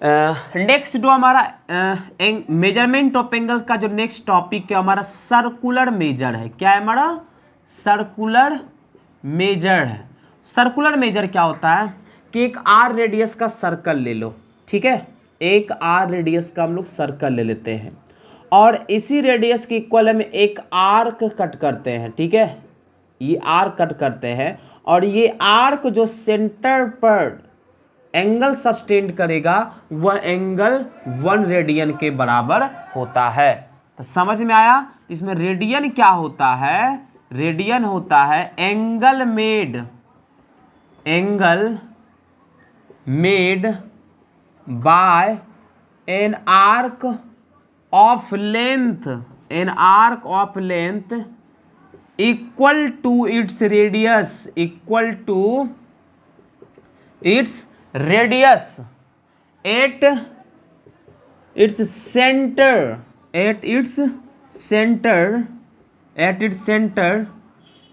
Next जो हमारा measurement of angles का जो नेक्स्ट टॉपिक है हमारा सर्कुलर मेजर है। क्या है हमारा? सर्कुलर मेजर है। सर्कुलर मेजर क्या होता है कि एक आर रेडियस का सर्कल ले लो, ठीक है, एक आर रेडियस का हम लोग सर्कल ले लेते हैं और इसी रेडियस के इक्वल में एक आर्क कट करते हैं, ठीक है, ये आर्क कट करते हैं और ये आर्क जो सेंटर पर एंगल सब्सटेंड करेगा वह एंगल 1 रेडियन के बराबर होता है। तो समझ में आया? इसमें रेडियन क्या होता है? रेडियन होता है angle made by an arc of length equal to its radius at its centre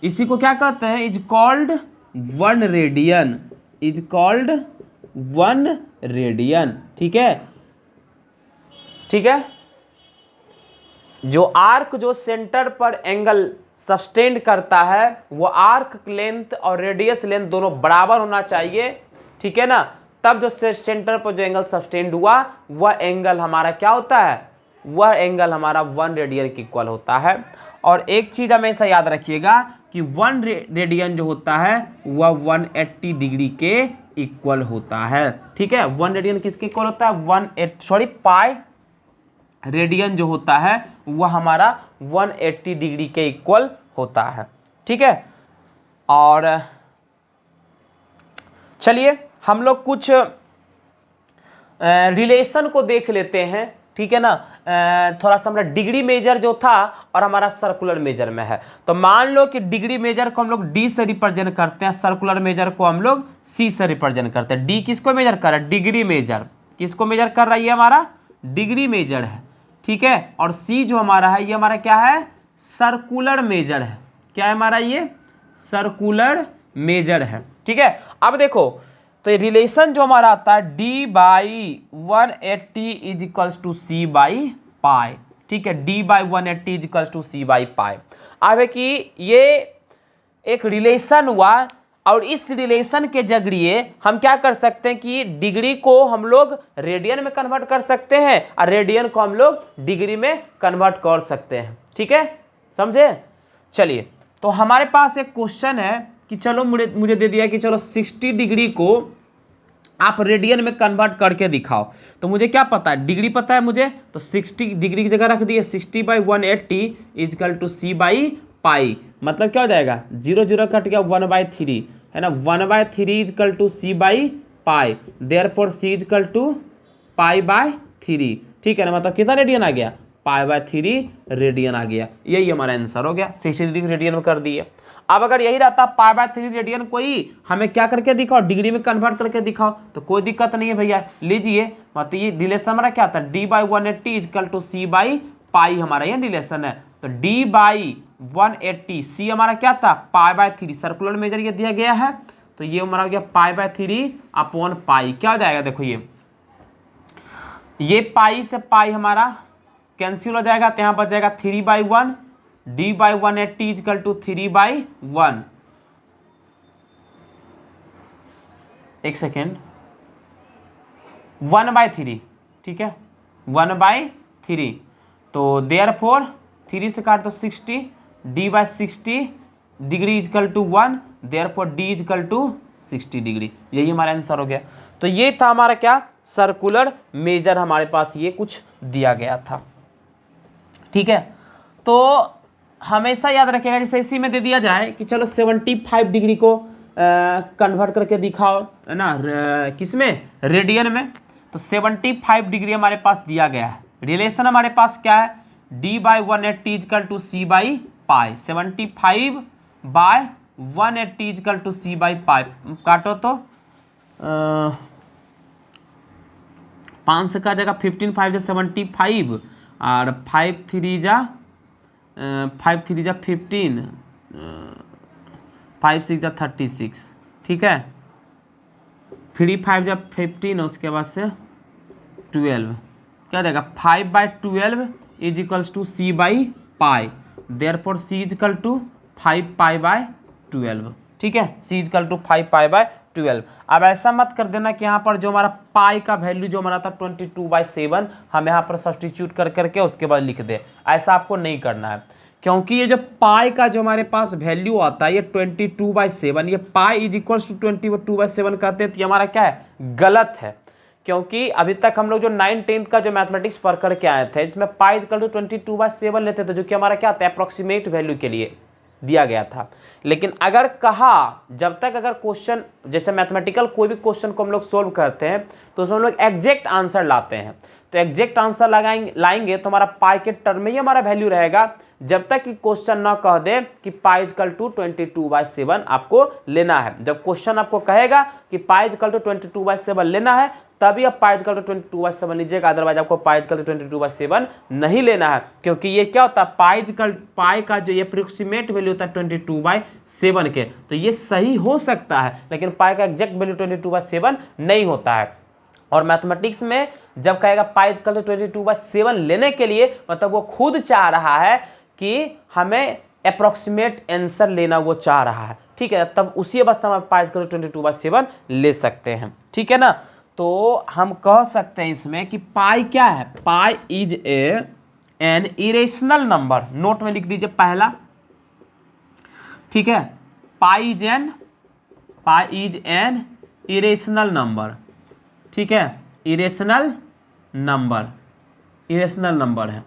इसी को क्या कहते हैं? Is called 1 radian. ठीक है, ठीक है। जो आर्क जो सेंटर पर एंगल सब्सटेंड करता है वो आर्क लेंथ और रेडियस लेंथ दोनों बराबर होना चाहिए, ठीक है ना, तब जो सेंटर पर जो एंगल सब्सटेंड हुआ वह एंगल हमारा क्या होता है? वह एंगल हमारा 1 रेडियन के इक्वल होता है। और एक चीज हमेशा याद रखिएगा कि 1 रेडियन जो होता है वह 180 डिग्री के इक्वल होता है, ठीक है। 1 रेडियन किसके इक्वल होता है? पाई रेडियन जो होता है वह हमारा 180 डिग्री के इक्वल होता है, ठीक है। और चलिए हम लोग कुछ रिलेशन को देख लेते हैं, ठीक है ना। थोड़ा सा हमारा डिग्री मेजर जो था और हमारा सर्कुलर मेजर में है, तो मान लो कि डिग्री मेजर को हम लोग डी से रिप्रेजेंट करते हैं, सर्कुलर मेजर को हम लोग सी से रिप्रेजेंट करते हैं। डी किसको मेजर कर रहा है? Degree major. किसको मेजर कर रहा है? ये हमारा डिग्री मेजर है, ठीक है। और सी जो हमारा है ये हमारा क्या है? सर्कुलर मेजर है। क्या है हमारा? ये सर्कुलर मेजर है, ठीक है। अब देखो तो ये रिलेशन जो हमारा आता है D by 180 is equals to C by pi, ठीक है। D by 180 is equals to C by pi. अब है कि ये एक रिलेशन हुआ और इस रिलेशन के जरिए हम क्या कर सकते हैं कि डिग्री को हम लोग रेडियन में कन्वर्ट कर सकते हैं और रेडियन को हम लोग डिग्री में कन्वर्ट कर सकते हैं, ठीक है, समझे। चलिए तो हमारे पास एक क्वेश्चन है कि चलो मुझे दे दिया कि चलो 60 डिग्री को आप रेडियन में कन्वर्ट करके दिखाओ। तो मुझे क्या पता है? डिग्री पता है मुझे, तो 60 डिग्री की जगह रख दिए 60 by 180 is equal to C by pi. मतलब क्या हो जाएगा? 0 0 कट गया, 1/3 है ना। 1/3 equal to C by pi, therefore c equal to पाई/3, ठीक है ना। मतलब कितना रेडियन आ गया? पाई/3 रेडियन आ गया। यही हमारा आंसर हो गया। 60 डिग्री रेडियन में कर दिए। अब अगर यही रहता पाई/3 रेडियन को ही हमें क्या करके दिखाओ? डिग्री में कन्वर्ट करके दिखाओ, तो कोई दिक्कत नहीं है भैया, लीजिए। मतलब ये रिलेशन हमारा क्या था? D by 180 is equal to C by pi, हमारा ये रिलेशन है। तो डी बाई 180, सी हमारा क्या था? पाई/3, सर्कुलर मेजर ये दिया गया है, तो ये हमारा हो गया पाई/3 अपॉन पाई। क्या हो जाएगा? देखो ये पाई से पाई हमारा कैंसिल हो जाएगा, तो यहाँ बच जाएगा 3/1, डी बाई 180 इजकल टू 3/1। एक सेकेंड, 1/3, ठीक है, 1/3। तो देयरफॉर 3 से काट दो 60, D by 60 degree is equal to 1, therefore D is equal to 60 degree. यही हमारा आंसर हो गया। तो ये था हमारा क्या? सर्कुलर मेजर हमारे पास ये कुछ दिया गया था, ठीक है। तो हमेशा याद रखिएगा जैसे इसी में दे दिया जाए कि चलो 75 डिग्री को कन्वर्ट करके दिखाओ, है ना, किसमें? रेडियन में। तो 75 डिग्री हमारे पास दिया गया है। रिलेशन हमारे पास क्या है? D by 180 is equal to C by pi. 75 by 180 is equal to C by pi. काटो तो 5 से काट जाएगा 15, 5 जा 75 और 5 3 जा 15, 5 6 जा 36, ठीक है। 3 5 जा 15, उसके बाद से 12 क्या हो जाएगा 5/12 is equals to c by pi, therefore c is equal to 5π/12। ठीक है, c इज इक्वल टू 5π/12। अब ऐसा मत कर देना कि यहाँ पर जो हमारा पाई का वैल्यू जो हमारा था 22/7 हम यहाँ पर सब्सटीट्यूट कर करके उसके बाद लिख दे, ऐसा आपको नहीं करना है, क्योंकि ये जो पाई का जो हमारे पास वैल्यू आता है ये 22/7, ये पाई इज इक्वल्स टू 22/7 कहते हैं, तो ये हमारा क्या है, गलत है। क्योंकि अभी तक हम लोग जो 9-10 का जो मैथमेटिक्स पढ़ करके आए थे इसमें पाई इज इक्वल टू 22/7 लेते थे, जो कि हमारा क्या था, अप्रोक्सीमेट वैल्यू के लिए दिया गया था। लेकिन अगर कहा, जब तक अगर क्वेश्चन जैसे मैथमेटिकल कोई भी क्वेश्चन को हम लोग सोल्व करते हैं तो उसमें हम लोग एग्जैक्ट आंसर लाते हैं, तो एग्जैक्ट आंसर लाएंगे तो हमारा पाई के टर्म में ही हमारा वैल्यू रहेगा, जब तक कि क्वेश्चन ना कह दे कि पाई इक्वल टू 22/7 आपको लेना है। जब क्वेश्चन आपको कहेगा कि पाई इक्वल टू 22/7 लेना है तभी आप पाई इक्वल टू 22/7 लीजिएगा, अदरवाइज आपको पाई इक्वल टू 22/7 नहीं लेना है, क्योंकि ये क्या होता है, पाई का जो ये अप्रोक्सीमेट वैल्यू होता है 22/7 के, तो ये सही हो सकता है लेकिन पाई का एग्जैक्ट वैल्यू 22/7 नहीं होता है। और मैथमेटिक्स में जब कहेगा पाई इक्वल टू 22/7 लेने के लिए मतलब वो खुद चाह रहा है कि हमें अप्रोक्सीमेट आंसर लेना वो चाह रहा है। ठीक है, तब उसी अवस्था में पाई इक्वल टू 22/7 ले सकते हैं। ठीक है ना, तो हम कह सकते हैं इसमें कि पाई क्या है, pi is an irrational number, note में लिख दीजिए पहला। ठीक है, pi is an irrational number. ठीक है, इरेशनल नंबर है।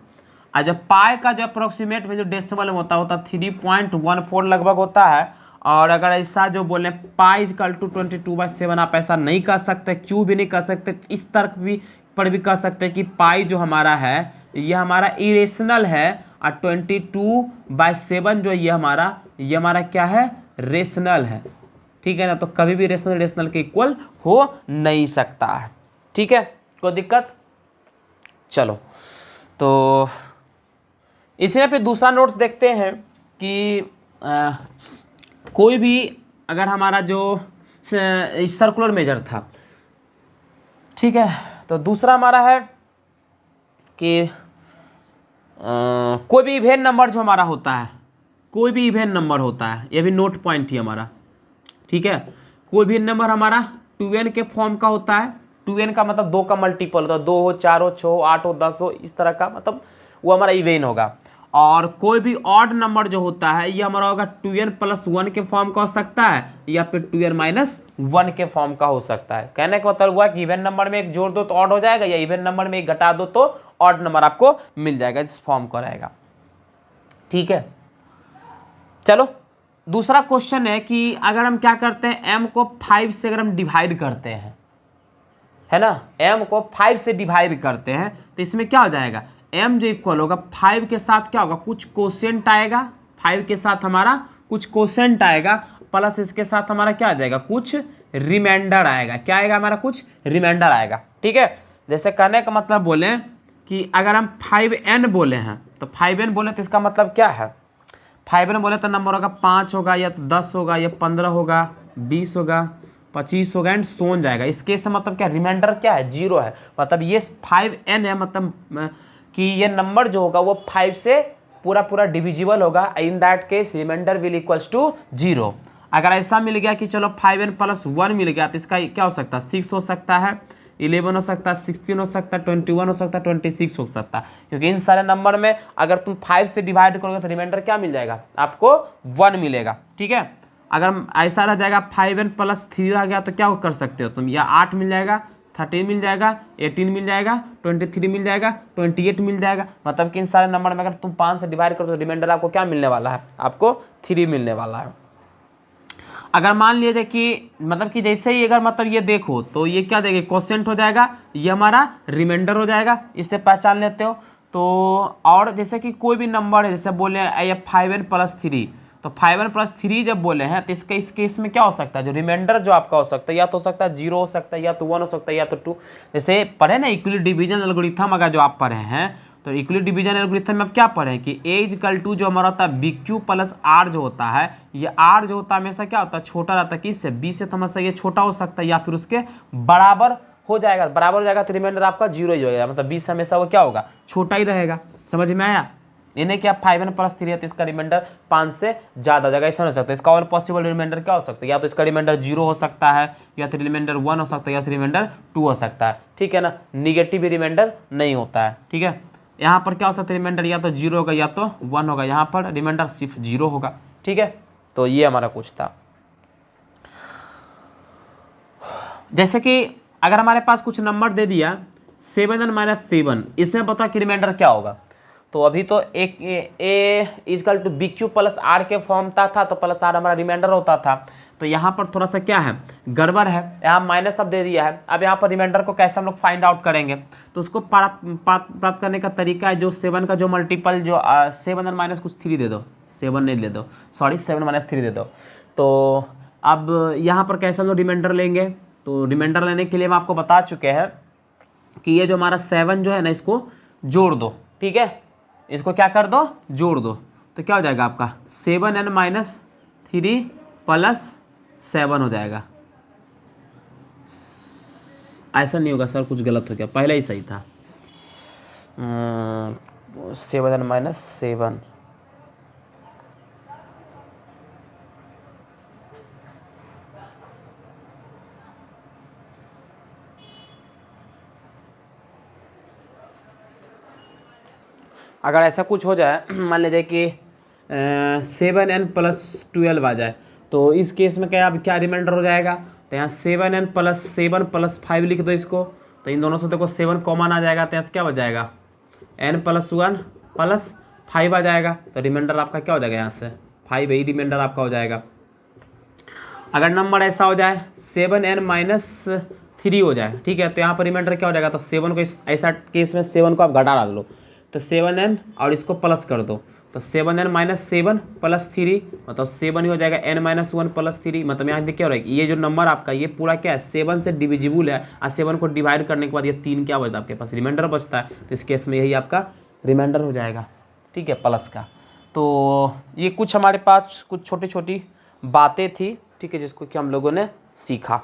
और जब पाई का जो अप्रोक्सीमेट वैल्यू डेसिमल में होता है 3.14 लगभग होता है, और अगर ऐसा जो बोले पाई इक्वल टू 22/7 आप ऐसा नहीं कर सकते, क्यों भी नहीं कर सकते, इस तर्क पर भी कह सकते हैं कि पाई जो हमारा है ये हमारा इरेशनल है और 22/7 जो ये हमारा क्या है, रेशनल है। ठीक है ना, तो कभी भी रेशनल के इक्वल हो नहीं सकता है। ठीक है, कोई दिक्कत? चलो, तो इसी में फिर दूसरा नोट्स देखते हैं कि कोई भी अगर हमारा जो सर्कुलर मेजर था, ठीक है, तो दूसरा हमारा है कि कोई भी इवेन नंबर जो हमारा होता है, कोई भी इवेन नंबर होता है, ये भी नोट पॉइंट ही हमारा। ठीक है, कोई भी नंबर हमारा 2n के फॉर्म का होता है, 2n का मतलब 2 का मल्टीपल होता है, 2 हो, 4 हो, 6 हो, 8 हो, 10 हो, इस तरह का, मतलब वो हमारा इवेन होगा। और कोई भी ऑड नंबर जो होता है ये हमारा होगा 2n + 1 के फॉर्म का हो सकता है या फिर 2n - 1 के फॉर्म का हो सकता है। कहने का मतलब हुआ कि इवेन नंबर में एक जोड़ दो तो ऑड हो जाएगा, या इवेन नंबर में एक घटा दो तो ऑड नंबर आपको मिल जाएगा, इस फॉर्म का रहेगा। ठीक है, चलो दूसरा क्वेश्चन है कि अगर हम क्या करते हैं, m को 5 से अगर हम डिवाइड करते हैं, है ना, m को 5 से डिवाइड करते हैं तो इसमें क्या हो जाएगा, m जो इक्वल होगा 5 के साथ क्या होगा, कुछ कोसेंट आएगा, 5 के साथ हमारा कुछ कोसेंट आएगा, प्लस इसके साथ हमारा क्या आ जाएगा, कुछ रिमाइंडर आएगा। क्या आएगा, हमारा कुछ रिमाइंडर आएगा। ठीक है, जैसे कहने का मतलब बोले कि अगर हम 5n बोले हैं तो 5n बोले तो इसका मतलब क्या है, 5n बोले तो नंबर होगा 5 होगा, या तो 10 होगा, या 15 होगा, 20 होगा, 25 होगा, एंड सोन जाएगा। इस केस से मतलब क्या, रिमाइंडर क्या है, 0 है, मतलब ये 5n है, मतलब कि ये नंबर जो होगा वो 5 से पूरा डिविजिबल होगा। In that case remainder will equals to 0। अगर ऐसा मिल गया कि चलो 5n + 1 मिल गया तो इसका क्या हो सकता है, 6 हो सकता है, 11 हो सकता है, 16 हो सकता है, 21 हो सकता है, 26 हो सकता है, क्योंकि इन सारे नंबर में अगर तुम 5 से डिवाइड करोगे तो रिमाइंडर क्या मिल जाएगा, आपको 1 मिलेगा। ठीक है, अगर ऐसा रह जाएगा 5n + 3 रह गया तो क्या कर सकते हो तुम, या 8 मिल जाएगा, 13 मिल जाएगा, 18 मिल जाएगा, 23 मिल जाएगा, 28 मिल जाएगा, मतलब कि इन सारे नंबर में अगर तुम 5 से डिवाइड करो तो रिमाइंडर आपको क्या मिलने वाला है, आपको 3 मिलने वाला है। अगर मान लीजिए कि मतलब कि जैसे ही अगर मतलब ये देखो तो ये क्या देगा, कोसेंट हो जाएगा, ये हमारा रिमाइंडर हो जाएगा, इससे पहचान लेते हो। तो और जैसे कि कोई भी नंबर है, जैसे बोले ये 5n + 3, तो 5n + 3 जब बोले हैं तो इसके इस केस में क्या हो सकता है, जो रिमाइंडर जो आपका हो सकता है, या तो हो सकता है 0 हो सकता है, या तो 1 हो सकता है, या तो 2। जैसे पढ़े ना इक्वली डिवीजन एल्गोरिथम, अगर जो आप पढ़े हैं तो इक्वली डिवीजन एल्गोरिथम में आप क्या पढ़े कि a = जो हमारा होता है bq + r जो होता है, ये r जो होता है हमेशा क्या होता है, छोटा रहता है, किससे, b से, तो हमेशा ये छोटा हो सकता है या फिर उसके बराबर हो जाएगा, बराबर हो जाएगा तो रिमाइंडर आपका 0 ही हो जाएगा, मतलब 20 हमेशा वो क्या होगा, छोटा ही रहेगा। समझ में आया? इन्हें क्या 5n + 3 है तो इसका रिमाइंडर 5 से ज़्यादा हो जाएगा, ऐसा हो सकता है। इसका और पॉसिबल रिमाइंडर क्या हो सकता है, या तो इसका रिमाइंडर 0 हो सकता है, या तो रिमाइंडर 1 हो सकता है, या तो रिमाइंडर 2 हो सकता है, ठीक है ना। निगेटिव रिमाइंडर नहीं होता है, ठीक है। यहाँ पर क्या हो सकता है, रिमाइंडर या तो 0 होगा या तो 1 होगा, यहाँ पर रिमाइंडर सिर्फ 0 होगा, ठीक है। तो ये हमारा कुछ था। जैसे कि अगर हमारे पास कुछ नंबर दे दिया 7n - 7, इसमें पता कि रिमाइंडर क्या होगा। तो अभी तो एक a = BQ + R के फॉर्म था तो प्लस R हमारा रिमाइंडर होता था। तो यहाँ पर थोड़ा सा क्या है, गड़बड़ है, यहाँ माइनस अब दे दिया है। अब यहाँ पर रिमाइंडर को कैसे हम लोग फाइंड आउट करेंगे, तो उसको प्राप्त करने का तरीका है जो 7 का जो मल्टीपल जो 7n - कुछ 3 दे दो, 7 नहीं दे दो, सॉरी 7 - 3 दे दो। तो अब यहाँ पर कैसे हम लोग रिमाइंडर लेंगे, तो रिमाइंडर लेने के लिए हम आपको बता चुके हैं कि ये जो हमारा 7 जो है ना, इसको जोड़ दो, ठीक है। इसको क्या कर दो, जोड़ दो, तो क्या हो जाएगा आपका 7n - 3 + 7 हो जाएगा। ऐसा नहीं होगा सर, कुछ गलत हो गया, पहले ही सही था। 7n - 7, अगर ऐसा कुछ हो जाए, मान लीजिए कि 7n + 12 आ जाए, तो इस केस में क्या अब क्या रिमाइंडर हो जाएगा, तो यहाँ 7n + 7 + 5 लिख दो इसको, तो इन दोनों से देखो 7 कॉमन आ जाएगा, तो यहाँ क्या हो जाएगा n + 1 + 5 आ जाएगा। तो रिमाइंडर आपका क्या हो जाएगा, यहाँ से 5 ही रिमाइंडर आपका हो जाएगा। अगर नंबर ऐसा हो जाए 7n - 3 हो जाए, ठीक है, तो यहाँ पर रिमाइंडर क्या हो जाएगा, तो 7 को ऐसा केस में 7 को आप घटा डाल लो, तो 7n और इसको प्लस कर दो, तो 7n - 7 + 3 मतलब 7 ही हो जाएगा, n - 1 + 3 मतलब यहाँ देखिए क्या हो रहा है, ये जो नंबर आपका ये पूरा क्या है 7 से डिविजिबल है, और 7 को डिवाइड करने के बाद ये 3 क्या बचता है आपके पास, रिमाइंडर बचता है। तो इस केस में यही आपका रिमाइंडर हो जाएगा, ठीक है, प्लस का। तो ये कुछ हमारे पास कुछ छोटी छोटी बातें थी, ठीक है, जिसको कि हम लोगों ने सीखा।